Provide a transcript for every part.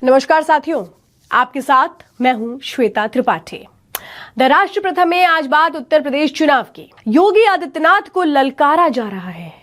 नमस्कार साथियों, आपके साथ मैं हूं श्वेता त्रिपाठी। द राष्ट्र प्रथम में आज बात उत्तर प्रदेश चुनाव की। योगी आदित्यनाथ को ललकारा जा रहा है।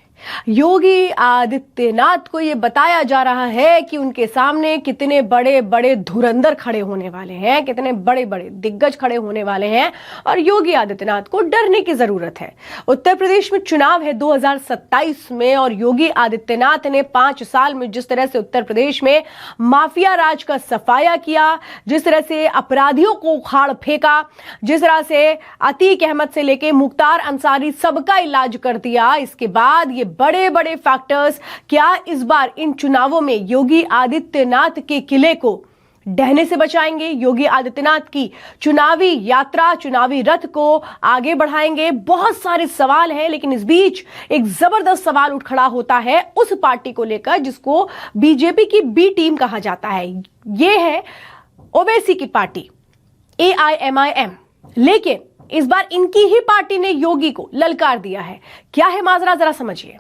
योगी आदित्यनाथ को यह बताया जा रहा है कि उनके सामने कितने बड़े बड़े धुरंधर खड़े होने वाले हैं, कितने बड़े बड़े दिग्गज खड़े होने वाले हैं और योगी आदित्यनाथ को डरने की जरूरत है। उत्तर प्रदेश में चुनाव है 2027 में और योगी आदित्यनाथ ने 5 साल में जिस तरह से उत्तर प्रदेश में माफिया राज का सफाया किया, जिस तरह से अपराधियों को उखाड़ फेंका, जिस तरह से अतीक अहमद से लेके मुख्तार अंसारी सबका इलाज कर दिया, इसके बाद ये बड़े बड़े फैक्टर्स क्या इस बार इन चुनावों में योगी आदित्यनाथ के किले को ढहने से बचाएंगे, योगी आदित्यनाथ की चुनावी यात्रा, चुनावी रथ को आगे बढ़ाएंगे। बहुत सारे सवाल हैं, लेकिन इस बीच एक जबरदस्त सवाल उठ खड़ा होता है उस पार्टी को लेकर जिसको बीजेपी की बी टीम कहा जाता है। यह है ओवैसी की पार्टी AIMIM। लेकिन इस बार इनकी ही पार्टी ने योगी को ललकार दिया है। क्या है माजरा, जरा समझिए।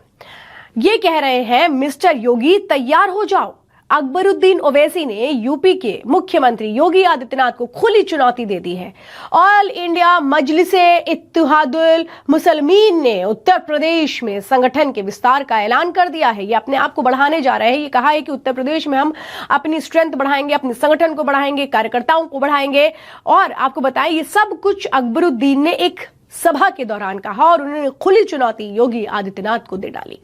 ये कह रहे हैं मिस्टर योगी तैयार हो जाओ। अकबरुद्दीन ओवैसी ने यूपी के मुख्यमंत्री योगी आदित्यनाथ को खुली चुनौती दे दी है। ऑल इंडिया मजलिसे इत्तेहादुल मुसलमीन ने उत्तर प्रदेश में संगठन के विस्तार का ऐलान कर दिया है। ये अपने आप को बढ़ाने जा रहे हैं। ये कहा है कि उत्तर प्रदेश में हम अपनी स्ट्रेंथ बढ़ाएंगे, अपने संगठन को बढ़ाएंगे, कार्यकर्ताओं को बढ़ाएंगे। और आपको बताएं, ये सब कुछ अकबरुद्दीन ने एक सभा के दौरान कहा और उन्होंने खुली चुनौती योगी आदित्यनाथ को दे डाली।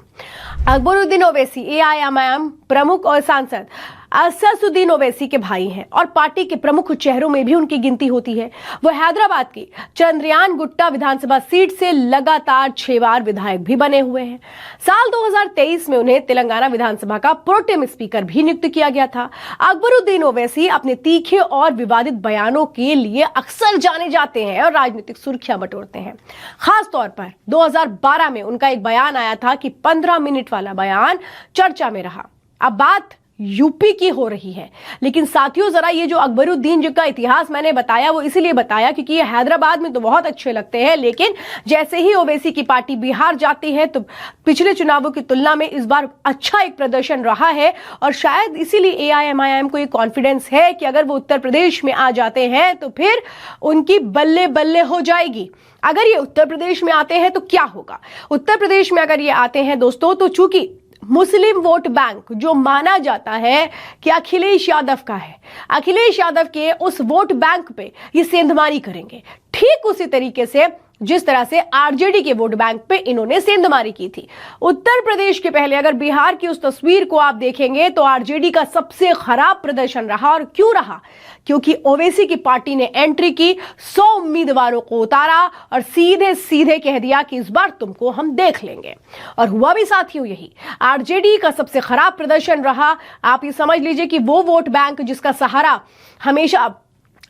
अकबरुद्दीन ओवैसी AIMIM प्रमुख और सांसद असदुद्दीन ओवैसी के भाई हैं और पार्टी के प्रमुख चेहरों में भी उनकी गिनती होती है। वो हैदराबाद की चंद्रयान गुट्टा विधानसभा सीट से लगातार 6 बार विधायक भी बने हुए हैं। साल 2023 में उन्हें तेलंगाना विधानसभा का प्रोटेम स्पीकर भी नियुक्त किया गया था। अकबरुद्दीन ओवैसी अपने तीखे और विवादित बयानों के लिए अक्सर जाने जाते हैं और राजनीतिक सुर्खियां बटोरते हैं। खासतौर पर 2012 में उनका एक बयान आया था कि 15 मिनट वाला बयान चर्चा में रहा। अब बात यूपी की हो रही है, लेकिन साथियों जरा ये जो अकबरुद्दीन जी का इतिहास मैंने बताया वो इसलिए बताया क्योंकि ये हैदराबाद में तो बहुत अच्छे लगते हैं, लेकिन जैसे ही ओवैसी की पार्टी बिहार जाती है तो पिछले चुनावों की तुलना में इस बार अच्छा एक प्रदर्शन रहा है और शायद इसीलिए AIMIM को ये कॉन्फिडेंस है कि अगर वो उत्तर प्रदेश में आ जाते हैं तो फिर उनकी बल्ले बल्ले हो जाएगी। अगर ये उत्तर प्रदेश में आते हैं तो क्या होगा? उत्तर प्रदेश में अगर ये आते हैं दोस्तों, तो चूंकि मुस्लिम वोट बैंक जो माना जाता है कि अखिलेश यादव का है, अखिलेश यादव के उस वोट बैंक पे ये सेंधमारी करेंगे। ठीक उसी तरीके से जिस तरह से RJD के वोट बैंक पे इन्होंने सेंधमारी की थी उत्तर प्रदेश के पहले। अगर बिहार की उस तस्वीर को आप देखेंगे तो RJD का सबसे खराब प्रदर्शन रहा। और क्यों रहा? क्योंकि ओवैसी की पार्टी ने एंट्री की, 100 उम्मीदवारों को उतारा और सीधे सीधे कह दिया कि इस बार तुमको हम देख लेंगे। और हुआ भी साथियों यही। RJD का सबसे खराब प्रदर्शन रहा। आप ये समझ लीजिए कि वो वोट बैंक जिसका सहारा हमेशा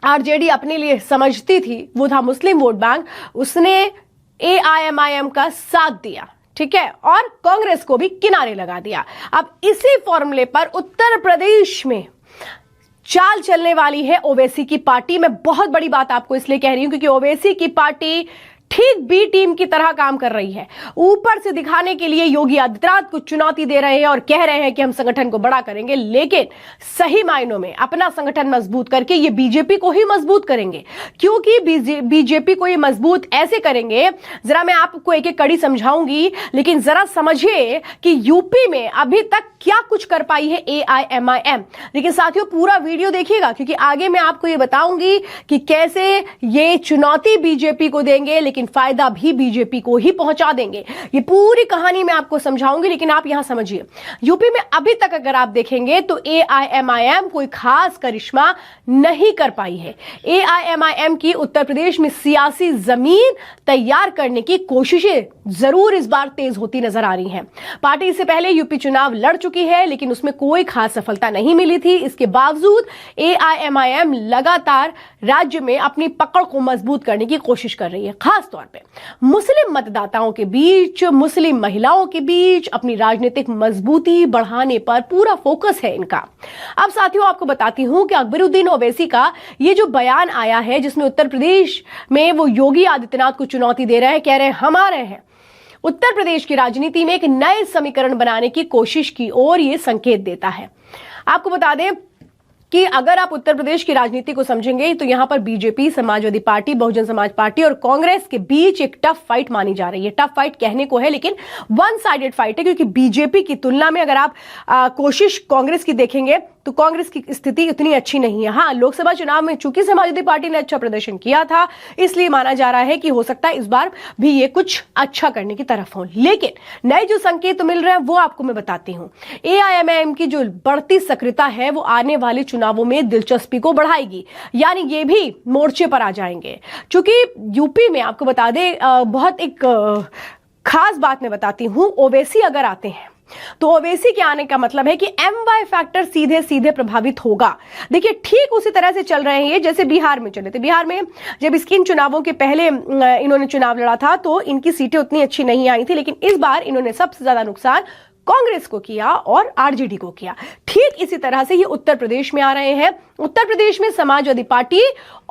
RJD अपने लिए समझती थी वो था मुस्लिम वोट बैंक। उसने AIMIM का साथ दिया, ठीक है, और कांग्रेस को भी किनारे लगा दिया। अब इसी फॉर्मूले पर उत्तर प्रदेश में चाल चलने वाली है ओवैसी की पार्टी। मैं बहुत बड़ी बात आपको इसलिए कह रही हूं क्योंकि ओवैसी की पार्टी ठीक बी टीम की तरह काम कर रही है। ऊपर से दिखाने के लिए योगी आदित्यनाथ को चुनौती दे रहे हैं और कह रहे हैं कि हम संगठन को बड़ा करेंगे, लेकिन सही मायनों में अपना संगठन मजबूत करके ये बीजेपी को ही मजबूत करेंगे। क्योंकि बीजेपी को ये मजबूत ऐसे करेंगे, जरा मैं आपको एक एक कड़ी समझाऊंगी, लेकिन जरा समझिए कि यूपी में अभी तक क्या कुछ कर पाई है AIMIM। लेकिन साथियों पूरा वीडियो देखिएगा क्योंकि आगे मैं आपको ये बताऊंगी कि कैसे ये चुनौती बीजेपी को देंगे, लेकिन फायदा भी बीजेपी को ही पहुंचा देंगे। ये पूरी कहानी मैं आपको समझाऊंगी, लेकिन आप यहां समझिए। यूपी में अभी तक अगर आप देखेंगे तो AIMIM कोई खास करिश्मा नहीं कर पाई है। AIMIM की उत्तर प्रदेश में सियासी जमीन तैयार करने की कोशिशें जरूर इस बार तेज होती नजर आ रही हैं। पार्टी इससे पहले यूपी चुनाव लड़ चुकी है, लेकिन उसमें कोई खास सफलता नहीं मिली थी। इसके बावजूद AIMIM लगातार राज्य में अपनी पकड़ को मजबूत करने की कोशिश कर रही है। खास तौर पे मुस्लिम मतदाताओं के बीच, मुस्लिम महिलाओं के बीच अपनी राजनीतिक मजबूती बढ़ाने पर पूरा फोकस है इनका। अब साथियों आपको बताती हूं कि अकबरुद्दीन ओवैसी का ये जो बयान आया है जिसमें उत्तर प्रदेश में वो योगी आदित्यनाथ को चुनौती दे रहे हैं, कह रहे हैं हम आ रहे हैं उत्तर प्रदेश की राजनीति में एक नए समीकरण बनाने की कोशिश की ओर ये संकेत देता है। आपको बता दें कि अगर आप उत्तर प्रदेश की राजनीति को समझेंगे तो यहां पर BJP, Samajwadi party, Bahujan Samaj party और कांग्रेस के बीच एक टफ फाइट मानी जा रही है। टफ फाइट कहने को है लेकिन वन साइडेड फाइट है, क्योंकि बीजेपी की तुलना में अगर आप कोशिश कांग्रेस की देखेंगे तो कांग्रेस की स्थिति उतनी अच्छी नहीं है। हाँ, लोकसभा चुनाव में चूंकि समाजवादी पार्टी ने अच्छा प्रदर्शन किया था, इसलिए माना जा रहा है कि हो सकता है इस बार भी ये कुछ अच्छा करने की तरफ हो। लेकिन नए जो संकेत मिल रहे हैं वो आपको मैं बताती हूं। एआईएमआईएम की जो बढ़ती सक्रियता है वो आने वाले चुनावों में दिलचस्पी को बढ़ाएगी, यानी ये भी मोर्चे पर आ जाएंगे। चूंकि यूपी में आपको बता दें, बहुत एक खास बात मैं बताती हूं, ओवैसी अगर आते हैं तो ओवैसी के आने का मतलब है कि एमवाई फैक्टर सीधे सीधे प्रभावित होगा। देखिए, ठीक उसी तरह से चल रहे हैं ये जैसे बिहार में चले थे। बिहार में जब इन चुनावों के पहले इन्होंने चुनाव लड़ा था तो इनकी सीटें उतनी अच्छी नहीं आई थी, लेकिन इस बार इन्होंने सबसे ज्यादा नुकसान कांग्रेस को किया और आरजेडी को किया। ठीक इसी तरह से ये उत्तर प्रदेश में आ रहे हैं। उत्तर प्रदेश में समाजवादी पार्टी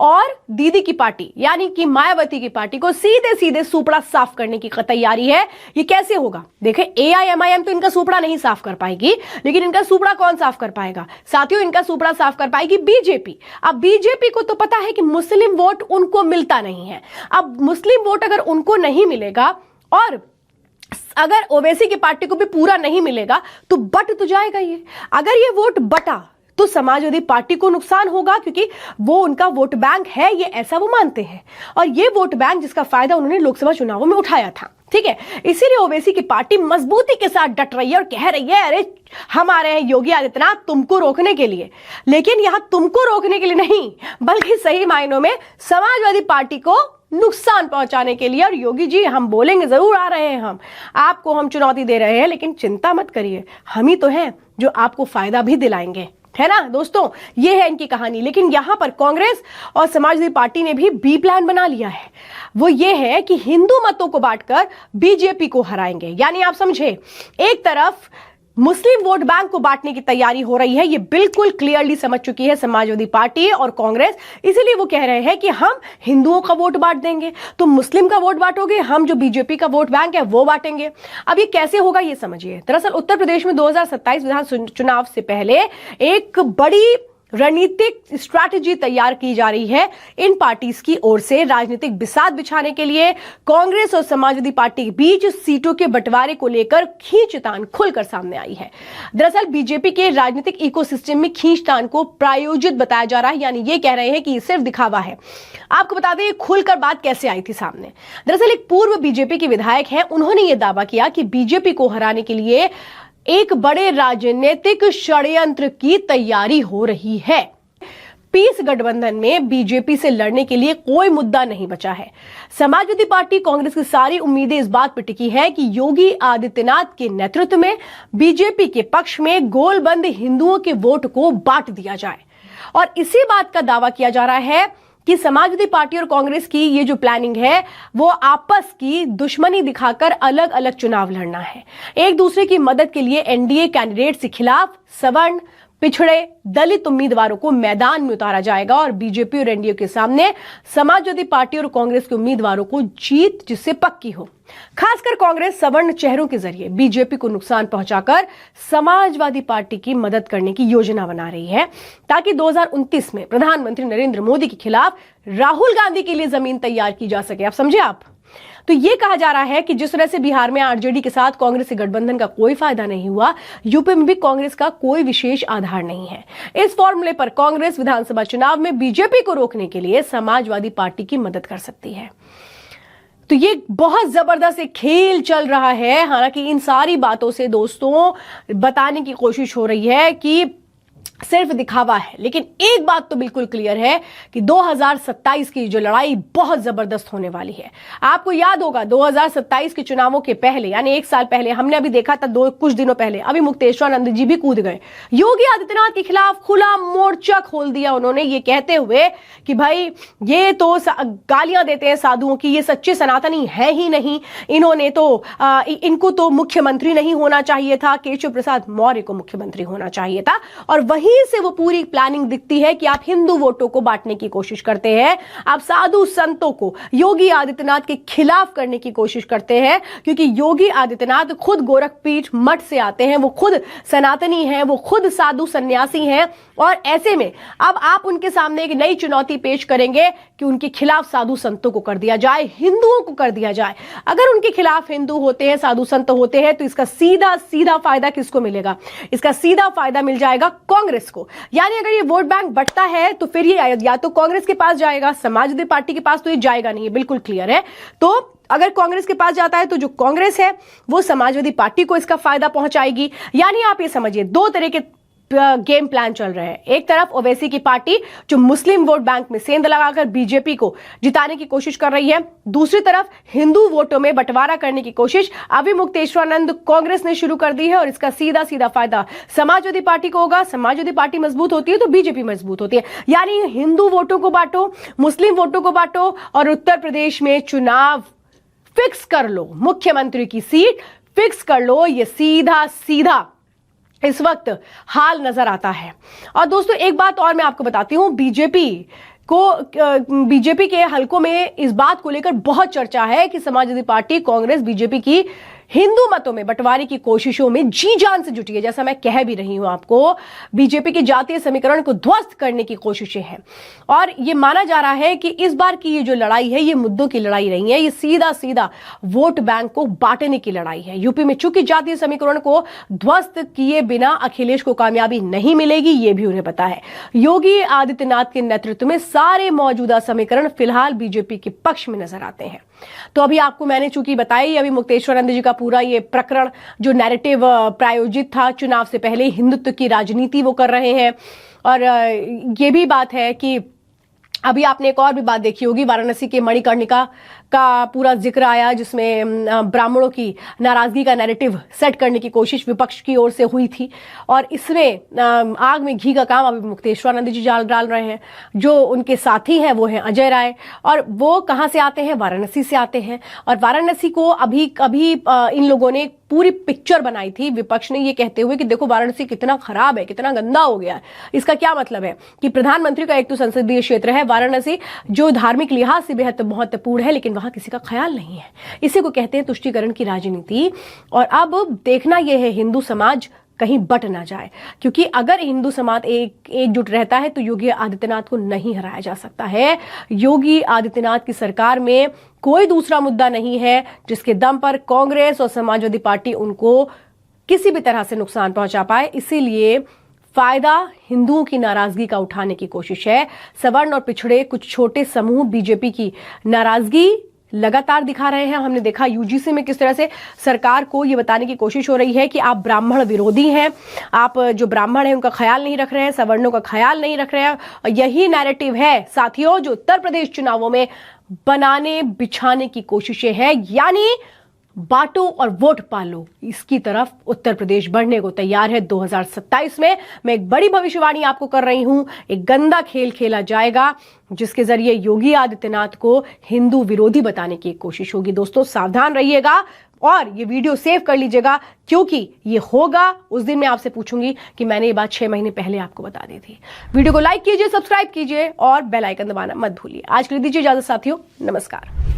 और दीदी की पार्टी यानी कि मायावती की पार्टी को सीधे सीधे सुपड़ा साफ करने की तैयारी है। ये कैसे होगा? देखें, एआईएमआईएम तो इनका सुपड़ा नहीं साफ कर पाएगी, लेकिन इनका सुपड़ा कौन साफ कर पाएगा? साथियों, इनका सुपड़ा साफ कर पाएगी बीजेपी। अब बीजेपी को तो पता है कि मुस्लिम वोट उनको मिलता नहीं है। अब मुस्लिम वोट अगर उनको नहीं मिलेगा और अगर ओवैसी की पार्टी को भी पूरा नहीं मिलेगा तो बट तो जाएगा ये। अगर ये वोट बटा तो समाजवादी पार्टी को नुकसान होगा, क्योंकि वो उनका वोट बैंक है, ये ऐसा वो मानते हैं, और ये वोट बैंक जिसका फायदा उन्होंने लोकसभा चुनावों में उठाया था। ठीक है, इसीलिए ओवैसी की पार्टी मजबूती के साथ डट रही है और कह रही है, अरे हम आ रहे हैं योगी आदित्यनाथ तुमको रोकने के लिए। लेकिन यहां तुमको रोकने के लिए नहीं, बल्कि सही मायनों में समाजवादी पार्टी को नुकसान पहुंचाने के लिए। और योगी जी, हम बोलेंगे जरूर आ रहे हैं, हम आपको हम चुनौती दे रहे हैं, लेकिन चिंता मत करिए, हम ही तो हैं जो आपको फायदा भी दिलाएंगे, है ना दोस्तों। ये है इनकी कहानी। लेकिन यहां पर कांग्रेस और समाजवादी पार्टी ने भी बी प्लान बना लिया है। वो ये है कि हिंदू मतों को बांटकर बीजेपी को हराएंगे। यानी आप समझे, एक तरफ मुस्लिम वोट बैंक को बांटने की तैयारी हो रही है, ये बिल्कुल क्लियरली समझ चुकी है समाजवादी पार्टी और कांग्रेस। इसीलिए वो कह रहे हैं कि हम हिंदुओं का वोट बांट देंगे, तुम मुस्लिम का वोट बांटोगे, हम जो बीजेपी का वोट बैंक है वो बांटेंगे। अब ये कैसे होगा ये समझिए। दरअसल उत्तर प्रदेश में 2027 विधानसभा चुनाव से पहले एक बड़ी रणनीतिक स्ट्रैटेजी तैयार की जा रही है इन पार्टीज की ओर से। राजनीतिक बिसात बिछाने के लिए कांग्रेस और समाजवादी पार्टी के बीच सीटों के बंटवारे को लेकर खींचतान खुलकर सामने आई है। दरअसल बीजेपी के राजनीतिक इकोसिस्टम में खींचतान को प्रायोजित बताया जा रहा है, यानी ये कह रहे हैं कि ये सिर्फ दिखावा है। आपको बता दें, खुलकर बात कैसे आई थी सामने। दरअसल एक पूर्व बीजेपी के विधायक हैं, उन्होंने ये दावा किया कि बीजेपी को हराने के लिए एक बड़े राजनीतिक षड्यंत्र की तैयारी हो रही है। पीस गठबंधन में बीजेपी से लड़ने के लिए कोई मुद्दा नहीं बचा है। समाजवादी पार्टी, कांग्रेस की सारी उम्मीदें इस बात पर टिकी है कि योगी आदित्यनाथ के नेतृत्व में बीजेपी के पक्ष में गोलबंद हिंदुओं के वोट को बांट दिया जाए। और इसी बात का दावा किया जा रहा है कि समाजवादी पार्टी और कांग्रेस की ये जो प्लानिंग है वो आपस की दुश्मनी दिखाकर अलग अलग चुनाव लड़ना है। एक दूसरे की मदद के लिए एनडीए कैंडिडेट्स के खिलाफ सवर्ण, पिछड़े, दलित उम्मीदवारों को मैदान में उतारा जाएगा और बीजेपी और एनडीए के सामने समाजवादी पार्टी और कांग्रेस के उम्मीदवारों को जीत जिससे पक्की हो। खासकर कांग्रेस सवर्ण चेहरों के जरिए बीजेपी को नुकसान पहुंचाकर समाजवादी पार्टी की मदद करने की योजना बना रही है, ताकि 2029 में प्रधानमंत्री नरेंद्र मोदी के खिलाफ राहुल गांधी के लिए जमीन तैयार की जा सके। आप समझे आप? तो ये कहा जा रहा है कि जिस तरह से बिहार में आरजेडी के साथ कांग्रेस के गठबंधन का कोई फायदा नहीं हुआ, यूपी में भी कांग्रेस का कोई विशेष आधार नहीं है। इस फॉर्मूले पर कांग्रेस विधानसभा चुनाव में बीजेपी को रोकने के लिए समाजवादी पार्टी की मदद कर सकती है। तो ये बहुत जबरदस्त एक खेल चल रहा है। हालांकि इन सारी बातों से दोस्तों बताने की कोशिश हो रही है कि सिर्फ दिखावा है, लेकिन एक बात तो बिल्कुल क्लियर है कि 2027 की जो लड़ाई बहुत जबरदस्त होने वाली है। आपको याद होगा 2027 के चुनावों के पहले, यानी एक साल पहले, हमने अभी देखा था कुछ दिनों पहले अभी मुक्तेश्वरानंद जी भी कूद गए। योगी आदित्यनाथ के खिलाफ खुला मोर्चा खोल दिया उन्होंने, ये कहते हुए कि भाई ये तो गालियां देते हैं साधुओं की, ये सच्चे सनातनी है ही नहीं, इन्होंने तो इनको तो मुख्यमंत्री नहीं होना चाहिए था, केशव प्रसाद मौर्य को मुख्यमंत्री होना चाहिए था। और वही वहीं से वो पूरी प्लानिंग दिखती है कि आप हिंदू वोटों को बांटने की कोशिश करते हैं, आप साधु संतों को योगी आदित्यनाथ के खिलाफ करने की कोशिश करते हैं, क्योंकि योगी आदित्यनाथ खुद गोरखपीठ मठ से आते हैं, वो खुद सनातनी हैं, वो खुद साधु सन्यासी हैं। और ऐसे में अब आप उनके सामने एक नई चुनौती पेश करेंगे कि उनके खिलाफ साधु संतों को कर दिया जाए, हिंदुओं को कर दिया जाए। अगर उनके खिलाफ हिंदू होते हैं, साधु संत होते हैं, तो इसका सीधा सीधा फायदा किसको मिलेगा? इसका सीधा फायदा मिल जाएगा कांग्रेस को। यानी अगर ये वोट बैंक बढ़ता है तो फिर ये या तो कांग्रेस के पास जाएगा, समाजवादी पार्टी के पास तो ये जाएगा नहीं, बिल्कुल क्लियर है। तो अगर कांग्रेस के पास जाता है तो जो कांग्रेस है वो समाजवादी पार्टी को इसका फायदा पहुंचाएगी। यानी आप ये समझिए दो तरह के गेम प्लान चल रहे हैं। एक तरफ ओवैसी की पार्टी जो मुस्लिम वोट बैंक में सेंध लगाकर बीजेपी को जिताने की कोशिश कर रही है, दूसरी तरफ हिंदू वोटों में बंटवारा करने की कोशिश अभी मुक्तेश्वरानंद कांग्रेस ने शुरू कर दी है। और इसका सीधा सीधा फायदा समाजवादी पार्टी को होगा। समाजवादी पार्टी मजबूत होती है तो बीजेपी मजबूत होती है। यानी हिंदू वोटों को बांटो, मुस्लिम वोटों को बांटो और उत्तर प्रदेश में चुनाव फिक्स कर लो, मुख्यमंत्री की सीट फिक्स कर लो। ये सीधा सीधा इस वक्त हाल नजर आता है। और दोस्तों एक बात और मैं आपको बताती हूं, बीजेपी के हलकों में इस बात को लेकर बहुत चर्चा है कि समाजवादी पार्टी, कांग्रेस, बीजेपी की हिंदू मतों में बंटवारे की कोशिशों में जी जान से जुटी है। जैसा मैं कह भी रही हूं आपको, बीजेपी के जातीय समीकरण को ध्वस्त करने की कोशिशें हैं। और यह माना जा रहा है कि इस बार की ये जो लड़ाई है, ये मुद्दों की लड़ाई नहीं है, ये सीधा सीधा वोट बैंक को बांटने की लड़ाई है। यूपी में चूंकि जातीय समीकरण को ध्वस्त किए बिना अखिलेश को कामयाबी नहीं मिलेगी, ये भी उन्हें पता है। योगी आदित्यनाथ के नेतृत्व में सारे मौजूदा समीकरण फिलहाल बीजेपी के पक्ष में नजर आते हैं। तो अभी आपको मैंने चूंकि बताई, अभी मुक्तेश्वरानंद जी का पूरा ये प्रकरण जो नैरेटिव प्रायोजित था चुनाव से पहले, हिंदुत्व की राजनीति वो कर रहे हैं। और ये भी बात है कि अभी आपने एक और भी बात देखी होगी, वाराणसी के मणिकर्णिका का पूरा जिक्र आया, जिसमें ब्राह्मणों की नाराजगी का नैरेटिव सेट करने की कोशिश विपक्ष की ओर से हुई थी। और इसमें आग में घी का काम अभी मुक्तेश्वरानंद जी डाल रहे हैं। जो उनके साथी हैं वो हैं अजय राय, और वो कहां से आते हैं? वाराणसी से आते हैं। और वाराणसी को अभी इन लोगों ने पूरी पिक्चर बनाई थी, विपक्ष ने, ये कहते हुए कि देखो वाराणसी कितना खराब है, कितना गंदा हो गया है। इसका क्या मतलब है कि प्रधानमंत्री का एक तो संसदीय क्षेत्र है वाराणसी, जो धार्मिक लिहाज से बेहद महत्वपूर्ण है, लेकिन वहां किसी का ख्याल नहीं है। इसी को कहते हैं तुष्टीकरण की राजनीति। और अब देखना यह है हिंदू समाज कहीं बट ना जाए, क्योंकि अगर हिंदू समाज एकजुट रहता है तो योगी आदित्यनाथ को नहीं हराया जा सकता है। योगी आदित्यनाथ की सरकार में कोई दूसरा मुद्दा नहीं है जिसके दम पर कांग्रेस और समाजवादी पार्टी उनको किसी भी तरह से नुकसान पहुंचा पाए। इसीलिए फायदा हिंदुओं की नाराजगी का उठाने की कोशिश है। सवर्ण और पिछड़े कुछ छोटे समूह बीजेपी की नाराजगी लगातार दिखा रहे हैं। हमने देखा यूजीसी में किस तरह से सरकार को यह बताने की कोशिश हो रही है कि आप ब्राह्मण विरोधी हैं, आप जो ब्राह्मण हैं उनका ख्याल नहीं रख रहे हैं, सवर्णों का ख्याल नहीं रख रहे हैं। और यही नैरेटिव है साथियों जो उत्तर प्रदेश चुनावों में बनाने बिछाने की कोशिशें हैं। यानी बांटो और वोट पालो, इसकी तरफ उत्तर प्रदेश बढ़ने को तैयार है। 2027 में मैं एक बड़ी भविष्यवाणी आपको कर रही हूं। एक गंदा खेल खेला जाएगा जिसके जरिए योगी आदित्यनाथ को हिंदू विरोधी बताने की कोशिश होगी। दोस्तों सावधान रहिएगा और ये वीडियो सेव कर लीजिएगा, क्योंकि ये होगा उस दिन मैं आपसे पूछूंगी कि मैंने ये बात 6 महीने पहले आपको बता दी थी। वीडियो को लाइक कीजिए, सब्सक्राइब कीजिए और बेल आइकन दबाना मत भूलिए। आज के लिए दीजिए इजाजत साथियों, नमस्कार।